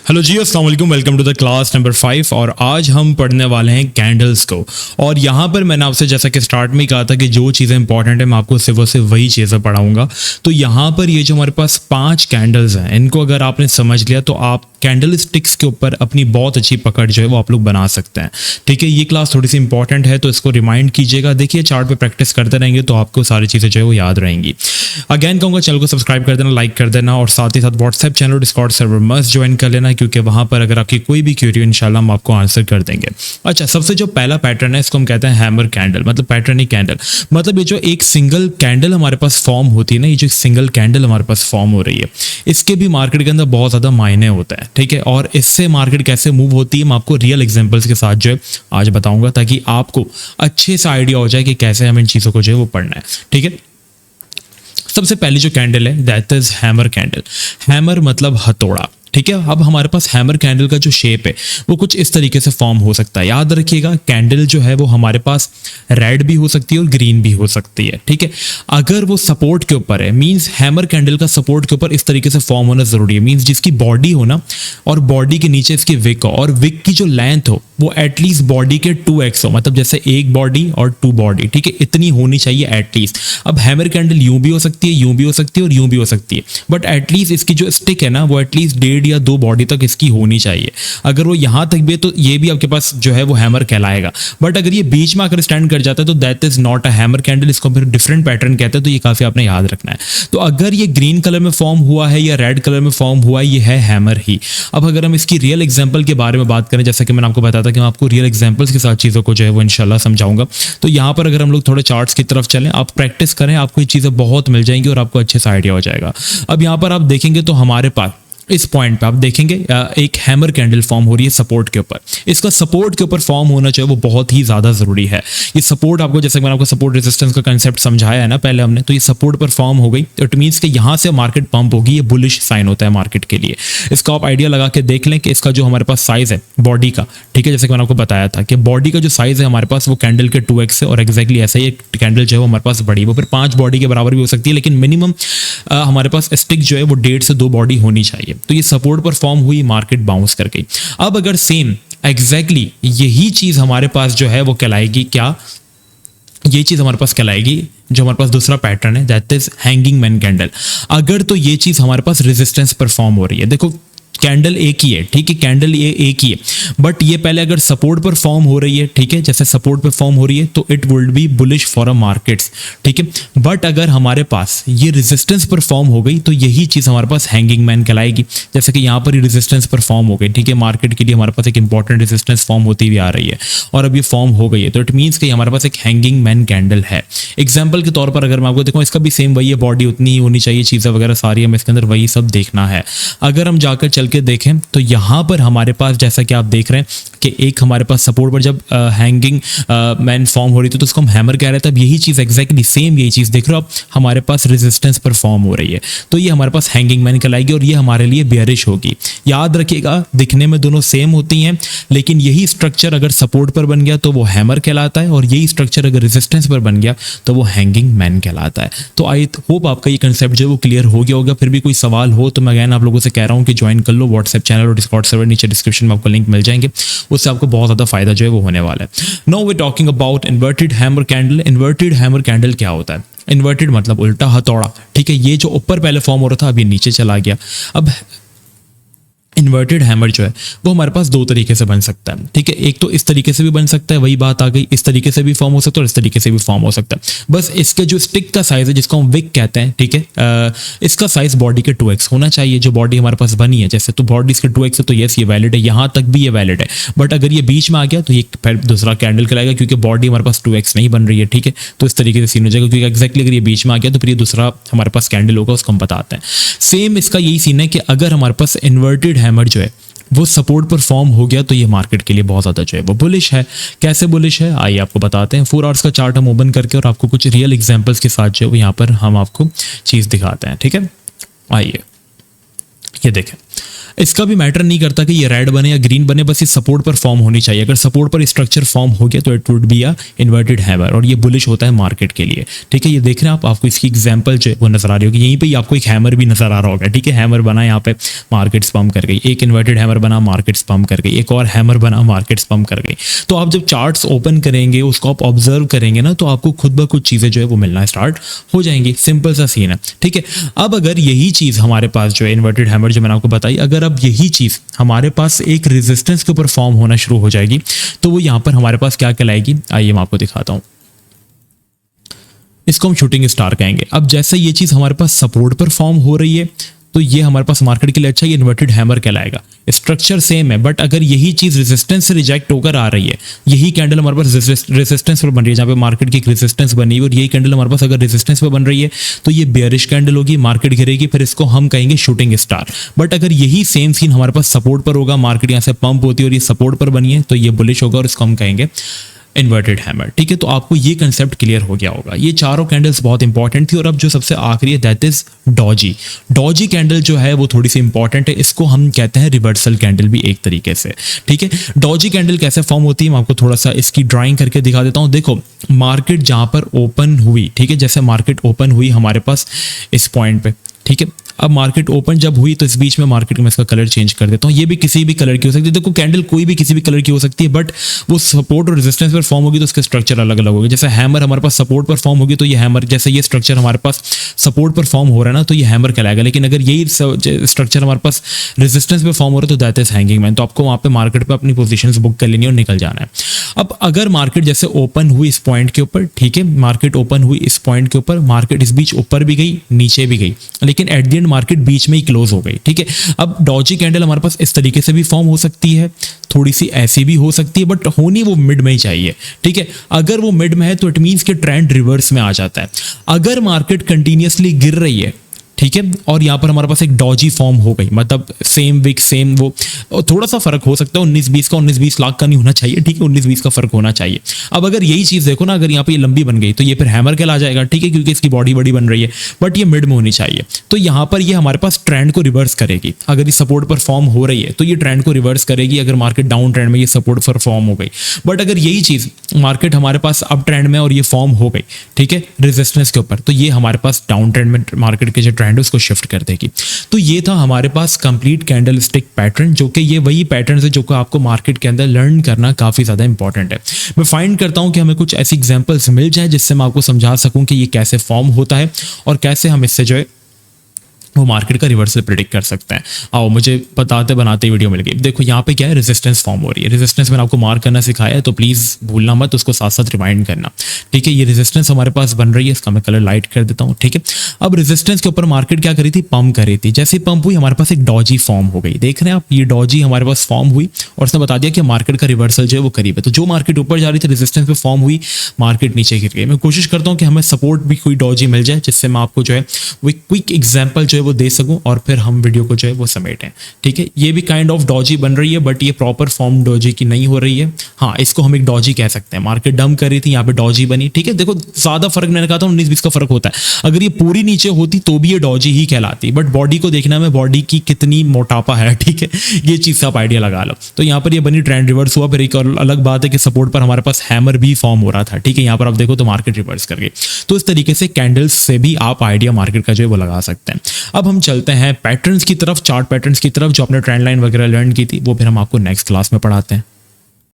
Hello ji, अस्सलाम वालेकुम। Welcome to the class number 5 और आज हम पढ़ने वाले हैं कैंडल्स को। और यहाँ पर मैंने आपसे जैसा कि स्टार्ट में कहा था कि जो चीज़ें इंपॉर्टेंट है मैं आपको सिर्फ और सिर्फ वही चीज़ें पढ़ाऊंगा। तो यहाँ पर ये जो हमारे पास 5 कैंडल्स हैं, इनको अगर आपने समझ लिया तो आप कैंडल स्टिक्स के ऊपर अपनी बहुत अच्छी पकड़ जो है वो आप लोग बना सकते हैं। ठीक है, ये क्लास थोड़ी सी इंपॉर्टेंट है तो इसको रिमाइंड कीजिएगा। देखिए चार्ट पे प्रैक्टिस करते रहेंगे तो आपको सारी चीज़ें जो है वो याद रहेंगी। अगेन कहूँगा चैनल को सब्सक्राइब कर देना, लाइक कर देना और साथ ही साथ WhatsApp channel Discord server must join कर लेना, क्योंकि वहाँ पर अगर आपकी कोई भी क्वेरी हो इंशाल्लाह हम आपको आंसर कर देंगे। अच्छा, सबसे जो पहला पैटर्न है इसको हम कहते हैं हैमर कैंडल, मतलब पैटर्न ही कैंडल। मतलब ये जो एक सिंगल कैंडल हमारे पास फॉर्म होती है ना, ये जो सिंगल कैंडल हमारे पास फॉर्म हो रही है, इसके भी मार्केट के अंदर बहुत ज़्यादा मायने होता है। ठीक है, और इससे मार्केट कैसे मूव होती है मैं आपको रियल एग्जांपल्स के साथ जो है आज बताऊंगा, ताकि आपको अच्छे से आइडिया हो जाए कि कैसे हमें इन चीज़ों को जो है वो पढ़ना है। ठीक है, सबसे पहली जो कैंडल है that is hammer candle. Hammer मतलब हथौड़ा। ठीक है, अब हमारे पास हैमर कैंडल का जो शेप है वो कुछ इस तरीके से फॉर्म हो सकता है। याद रखिएगा कैंडल जो है वो हमारे पास रेड भी हो सकती है और ग्रीन भी हो सकती है। ठीक है, अगर वो सपोर्ट के ऊपर है मींस हैमर कैंडल का सपोर्ट के ऊपर इस तरीके से फॉर्म होना जरूरी है। मींस जिसकी बॉडी हो ना और बॉडी के नीचे इसकी विक हो और विक की जो लेंथ हो वो एटलीस्ट बॉडी के 2x हो, मतलब जैसे एक बॉडी और 2 बॉडी। ठीक है, इतनी होनी चाहिए एटलीस्ट। अब हैमर कैंडल यूं भी हो सकती है, यूं भी हो सकती है और यूं भी हो सकती है, बट एटलीस्ट इसकी जो स्टिक है ना वो एटलीस्ट 1.5 या 2 बॉडी तक इसकी होनी चाहिए। अगर वो यहां तक भी है तो ये भी आपके पास जो है वो हैमर कहलाएगा। बट अगर ये बीच में आकर स्टैंड कर जाता है तो that is not a hammer candle, इसको फिर डिफरेंट पैटर्न कहते हैं। तो ये काफी आपने याद रखना है। तो अगर ये ग्रीन कलर में फॉर्म हुआ है या रेड कलर में फॉर्म हुआ है, ये है हैमर ही। अब अगर हम इसकी रियल एग्जाम्पल के बारे में बात करें, जैसा कि मैंने आपको बताया था कि मैं आपको रियल एग्जाम्पल्स के साथ चीज़ों को जो है वो इंशाल्लाह समझाऊंगा। तो यहाँ पर अगर हम लोग थोड़े चार्ट्स की तरफ चलें, आप प्रैक्टिस करें, आपको ये चीज़ें बहुत मिल जाएंगी और आपको अच्छे से आइडिया हो जाएगा। अब यहाँ पर आप देखेंगे तो हमारे पास इस पॉइंट पे आप देखेंगे एक हैमर कैंडल फॉर्म हो रही है सपोर्ट के ऊपर। इसका सपोर्ट के ऊपर फॉर्म होना चाहिए वो बहुत ही ज़्यादा ज़रूरी है। ये सपोर्ट आपको, जैसे मैंने आपको सपोर्ट रेजिस्टेंस का कंसेप्ट समझाया है ना पहले हमने, तो ये सपोर्ट पर फॉर्म हो गई। इट मीन्स कि यहाँ से मार्केट पंप होगी, ये बुलिश साइन होता है मार्केट के लिए। इसका आप आइडिया लगा के देख लें कि इसका जो हमारे पास साइज है बॉडी का, ठीक है, जैसे कि मैंने आपको बताया था कि बॉडी का जो साइज है हमारे पास वो कैंडल के 2x है और एक्जैक्टली ऐसा ही एक कैंडल जो है वो हमारे पास बड़ी, वो फिर 5 बॉडी के बराबर भी हो सकती है, लेकिन मिनिमम हमारे पास स्टिक जो है वो 1.5 से 2 बॉडी होनी चाहिए। तो ये सपोर्ट पर फॉर्म हुई, मार्केट बाउंस कर गई। अब अगर सेम एग्जैक्टली यही चीज हमारे पास जो है वो कहलाएगी क्या, ये चीज हमारे पास कहलाएगी जो हमारे पास दूसरा पैटर्न है that is hanging man candle. अगर तो ये चीज हमारे पास रेजिस्टेंस पर फॉर्म हो रही है, देखो कैंडल एक ही है, ठीक है, कैंडल ये एक ही है, बट ये पहले अगर सपोर्ट पर फॉर्म हो रही है, ठीक है, जैसे सपोर्ट पर फॉर्म हो रही है तो it would be bullish for a markets. ठीक है, बट अगर हमारे पास ये रेजिस्टेंस पर फॉर्म हो गई तो यही चीज हमारे पास हैंगिंग मैन कहलाएगी। जैसे कि यहाँ पर ये रेजिस्टेंस पर फॉर्म हो गई, ठीक है, मार्केट के लिए हमारे पास एक इंपॉर्टेंट रेजिस्टेंस फॉर्म होती हुई आ रही है और अब ये फॉर्म हो गई है, तो इट मीन्स कि हमारे पास एक हैंगिंग मैन कैंडल है। एग्जाम्पल के तौर पर अगर मैं आपको देखूँ, इसका भी सेम वही है, बॉडी उतनी ही होनी चाहिए, चीज़ें वगैरह सारी हमें इसके अंदर वही सब देखना है। अगर हम जाकर चल के देखें तो यहाँ पर हमारे पास जैसा कि आप देख रहे हैं कि एक हमारे पास सपोर्ट पर जब हैंगिंग मैन फॉर्म हो रही थी तो उसको हम हैमर कह रहे थे। अब यही चीज़ एक्जैक्टली सेम यही चीज़ देख रहे हो आप, हमारे पास रेजिस्टेंस पर फॉर्म हो रही है, तो ये हमारे पास हैंगिंग मैन कहलाएगी और ये हमारे लिए बेयरिश होगी। याद रखिएगा दिखने में दोनों सेम होती हैं, लेकिन यही स्ट्रक्चर अगर सपोर्ट पर बन गया तो वो हैमर कहलाता है और यही स्ट्रक्चर अगर रेजिस्टेंस पर बन गया तो वो हैंगिंग मैन कहलाता है। तो आई होप आपका ये कंसेप्ट जो वो क्लियर हो गया होगा। फिर भी कोई सवाल हो तो मैं अगैन आप लोगों से कह रहा हूँ कि ज्वाइन कर लो व्हाट्सएप चैनल और डिस्कॉर्ड सर्वर, नीचे डिस्क्रिप्शन में आपको लिंक मिल जाएंगे, उससे आपको बहुत ज़्यादा फायदा जो है वो होने वाला है। Now we talking about inverted hammer candle. Inverted hammer candle क्या होता है? इन्वर्टेड मतलब उल्टा हथौड़ा। ठीक है, ये जो ऊपर पहले फॉर्म हो रहा था अब ये नीचे चला गया। अब इन्वर्टेड हैमर जो है वो हमारे पास 2 तरीके से बन सकता है। ठीक है, एक तो इस तरीके से भी बन सकता है, वही बात आ गई, इस तरीके से भी फॉर्म हो सकता है और इस तरीके से भी फॉर्म हो सकता है। बस इसके जो स्टिक का साइज है जिसको हम विक कहते हैं, ठीक है, इसका साइज बॉडी के 2x होना चाहिए। जो बॉडी हमारे पास बनी है, जैसे तो बॉडी इसके 2x है तो यस ये वैलिड है, यहाँ तक भी ये वैलिड है। बट अगर ये बीच में आ गया तो ये फिर दूसरा कैंडल कहलाएगा, क्योंकि बॉडी हमारे पास 2x नहीं बन रही है। ठीक है, तो इस तरीके से सीन हो जाएगा, क्योंकि एक्जैक्टली अगर ये बीच में आ गया तो फिर ये दूसरा हमारे पास कैंडल होगा, उसको हम बताते हैं। सेम इसका यही सीन है कि अगर हमारे पास इन्वर्टेड हैमर जो है वो सपोर्ट पर फॉर्म हो गया तो ये मार्केट के लिए बहुत ज़्यादा जो है वो बुलिश है। कैसे बुलिश है आइए आपको बताते हैं। 4 आवर्स का चार्ट हम ओपन करके और आपको कुछ रियल एग्जांपल्स के साथ जो है यहाँ पर हम आपको चीज़ दिखाते हैं। ठीक है, आइए ये देखें, इसका भी मैटर नहीं करता कि ये रेड बने या ग्रीन बने, बस ये सपोर्ट पर फॉर्म होनी चाहिए। अगर सपोर्ट पर स्ट्रक्चर फॉर्म हो गया तो it would be a inverted hammer, और ये बुलिश होता है मार्केट के लिए। ठीक है, ये देख रहे हैं आप, आपको इसकी एग्जांपल जो है वो नजर आ रही होगी। यहीं पे आपको एक हैमर भी नजर आ रहा होगा। ठीक है, हैमर बना, यहाँ पे मार्केट्स पंप कर गई, एक इन्वर्टेड हैमर बना, मार्केट्स पंप कर गई, एक और हैमर बना, मार्केट्स पंप कर गई। तो आप जब चार्ट्स ओपन करेंगे, उसको आप ऑब्जर्व करेंगे ना, तो आपको खुद ब खुद चीजें जो है वो मिलना स्टार्ट हो जाएंगी। सिंपल सा सीन है। ठीक है, अब अगर यही चीज हमारे पास जो है इन्वर्टेड हैमर जो मैंने आपको बताई, अगर अब यही चीज हमारे पास एक रेजिस्टेंस के ऊपर फॉर्म होना शुरू हो जाएगी, तो वो यहां पर हमारे पास क्या कहलाएगी, आइए मैं आपको दिखाता हूं। इसको हम शूटिंग स्टार कहेंगे। अब जैसे ये चीज हमारे पास सपोर्ट पर फॉर्म हो रही है, तो ये हमारे पास मार्केट के लिए अच्छा, ये इन्वर्टेड हैमर कहलाएगा। स्ट्रक्चर सेम है, बट अगर यही चीज रेजिस्टेंस से रिजेक्ट होकर आ रही है, यही कैंडल हमारे पास रेजिस्टेंस पर बन रही है, जहां पे मार्केट की एक रेजिस्टेंस बनी है, और यही कैंडल हमारे पास अगर रेजिस्टेंस पर बन रही है, तो ये बेयरिश कैंडल होगी, मार्केट गिरेगी, फिर इसको हम कहेंगे शूटिंग स्टार। बट अगर यही सेम सीन हमारे पास सपोर्ट पर होगा, मार्केट यहाँ से पंप होती है और ये सपोर्ट पर बनी है, तो ये बुलिश होगा और इसको हम कहेंगे इन्वर्टेड हैमर। ठीक है, तो आपको ये कंसेप्ट क्लियर हो गया होगा। ये चारों कैंडल्स बहुत इंपॉर्टेंट थी। और अब जो सबसे आखिरी है, that is Doge. Doge candle जो है वो थोड़ी सी इंपॉर्टेंट है, इसको हम कहते हैं रिवर्सल कैंडल भी एक तरीके से। ठीक है, डॉजी कैंडल कैसे फॉर्म होती है, मैं आपको थोड़ा सा इसकी ड्राइंग करके दिखा देता हूं। देखो, मार्केट जहां पर ओपन हुई, ठीक है, जैसे मार्केट ओपन हुई हमारे पास इस पॉइंट पे, ठीक है, अब मार्केट ओपन जब हुई तो इस बीच में मार्केट में इसका कलर चेंज कर देता हूं। ये भी किसी भी कलर की हो सकती है। देखो, कैंडल कोई भी किसी भी कलर की हो सकती है, बट वो सपोर्ट और रेजिस्टेंस पर फॉर्म होगी तो उसके स्ट्रक्चर अलग अलग होगी। जैसे हैमर हमारे पास सपोर्ट पर फॉर्म होगी तो ये हैमर, जैसे ये स्ट्रक्चर हमारे पास सपोर्ट पर फॉर्म हो रहा है ना, तो ये हैमर कहलाएगा। लेकिन अगर यही स्ट्रक्चर हमारे पास रेजिस्टेंस पे फॉर्म हो रहा है तो दैट इज हैंगिंग मैन। तो आपको वहां पे मार्केट पे अपनी पोजीशंस बुक कर लेनी और निकल जाना है। अब अगर मार्केट जैसे ओपन हुई इस पॉइंट के ऊपर, ठीक है, मार्केट ओपन हुई इस पॉइंट के ऊपर, मार्केट इस बीच ऊपर भी गई, नीचे भी गई, लेकिन एट द एंड मार्केट बीच में ही क्लोज हो गई। ठीक है, अब डॉजी कैंडल हमारे पास इस तरीके से भी फॉर्म हो सकती है, थोड़ी सी ऐसी भी हो सकती है, बट होनी वो मिड में ही चाहिए। ठीक है, अगर वो मिड में है तो इट मींस कि ट्रेंड रिवर्स में आ जाता है। अगर मार्केट कंटिन्यूअसली गिर रही है, ठीक है, और यहाँ पर हमारे पास एक डॉजी फॉर्म हो गई, मतलब सेम विक सेम वो, थोड़ा सा फर्क हो सकता है 19-20 का, 19-20 लाख का नहीं होना चाहिए। ठीक है, 19-20 का फर्क होना चाहिए। अब अगर यही चीज देखो ना, अगर यहाँ पे ये लंबी बन गई तो ये फिर हैमर कहला जाएगा। ठीक है, क्योंकि इसकी बॉडी बड़ी बन रही है, बट ये मिड में होनी चाहिए। तो यहाँ पर ये हमारे पास ट्रेंड को रिवर्स करेगी। अगर ये सपोर्ट पर फॉर्म हो रही है तो ये ट्रेंड को रिवर्स करेगी। अगर मार्केट डाउन ट्रेंड में, ये सपोर्ट पर फॉर्म हो गई, बट अगर यही चीज मार्केट हमारे पास अप ट्रेंड में और ये फॉर्म हो गई, ठीक है, रेजिस्टेंस के ऊपर, तो ये हमारे पास डाउन ट्रेंड में मार्केट के जो ट्रेंड है उसको शिफ्ट कर देगी। तो ये था हमारे पास कंप्लीट कैंडल स्टिक पैटर्न, जो कि ये वही पैटर्न है जो कि आपको मार्केट के अंदर लर्न करना काफी ज्यादा इंपॉर्टेंट है। मैं फाइंड करता हूं कि हमें कुछ ऐसी एग्जांपल्स मिल जाए जिससे मैं आपको समझा सकूं कि ये कैसे फॉर्म होता है और कैसे हम इससे जो है वो मार्केट का रिवर्सल प्रेडिक्ट कर सकते हैं। आओ, मुझे बताते बनाते वीडियो मिल गई। देखो यहाँ पे क्या है, रेजिस्टेंस फॉर्म हो रही है। रेजिस्टेंस मैंने आपको मार्क करना सिखाया है, तो प्लीज भूलना मत, उसको साथ साथ रिमाइंड करना। ठीक है, ये रेजिस्टेंस हमारे पास बन रही है, इसका मैं कलर लाइट कर देता हूँ। ठीक है, अब रेजिस्टेंस के ऊपर मार्केट क्या करी थी, पंप करी थी। जैसे पंप हुई हमारे पास एक डॉजी फॉर्म हो गई। देख रहे हैं आप, ये डॉजी हमारे पास फॉर्म हुई और उसने बता दिया कि मार्केट का रिवर्सल जो है वो करीब है। तो जो मार्केट ऊपर जा रही थी, रेजिस्टेंस पे फॉर्म हुई, मार्केट नीचे गिर गई। मैं कोशिश करता हूँ कि हमें सपोर्ट भी कोई डॉजी मिल जाए जिससे मैं आपको जो है वो क्विक एग्जाम्पल जो है वो दे सकूँ और फिर हम वीडियो को जो है वो समेटें। ठीक है, ये भी काइंड ऑफ डॉजी बन रही है, बट ये प्रॉपर फॉर्म डॉजी की नहीं हो रही है। हाँ, इसको हम एक डॉजी कह सकते हैं। मार्केट डंप कर रही थी, यहाँ पे डॉजी बनी। ठीक है, देखो ज्यादा फर्क, मैंने कहा था 19-20 का फर्क होता है। अगर ये पूरी नीचे होती तो भी ये डॉजी ही कहलाती, बट बॉडी को देखना में बॉडी की कितनी मोटापा है। ठीक है, ये चीज का आप आइडिया लगा लो। तो यहाँ पर ये बनी, ट्रेंड रिवर्स हुआ। फिर एक और अलग बात है कि सपोर्ट पर हमारे पास हैमर भी फॉर्म हो रहा था। ठीक है, यहाँ पर आप देखो तो मार्केट रिवर्स कर गई। तो इस तरीके से कैंडल्स से भी आप आइडिया मार्केट का जो है वो लगा सकते हैं। अब हम चलते हैं पैटर्न्स की तरफ, चार्ट पैटर्न्स की तरफ, जो आपने ट्रेंड लाइन वगैरह लर्न की थी वो फिर हम आपको नेक्स्ट क्लास में पढ़ाते हैं।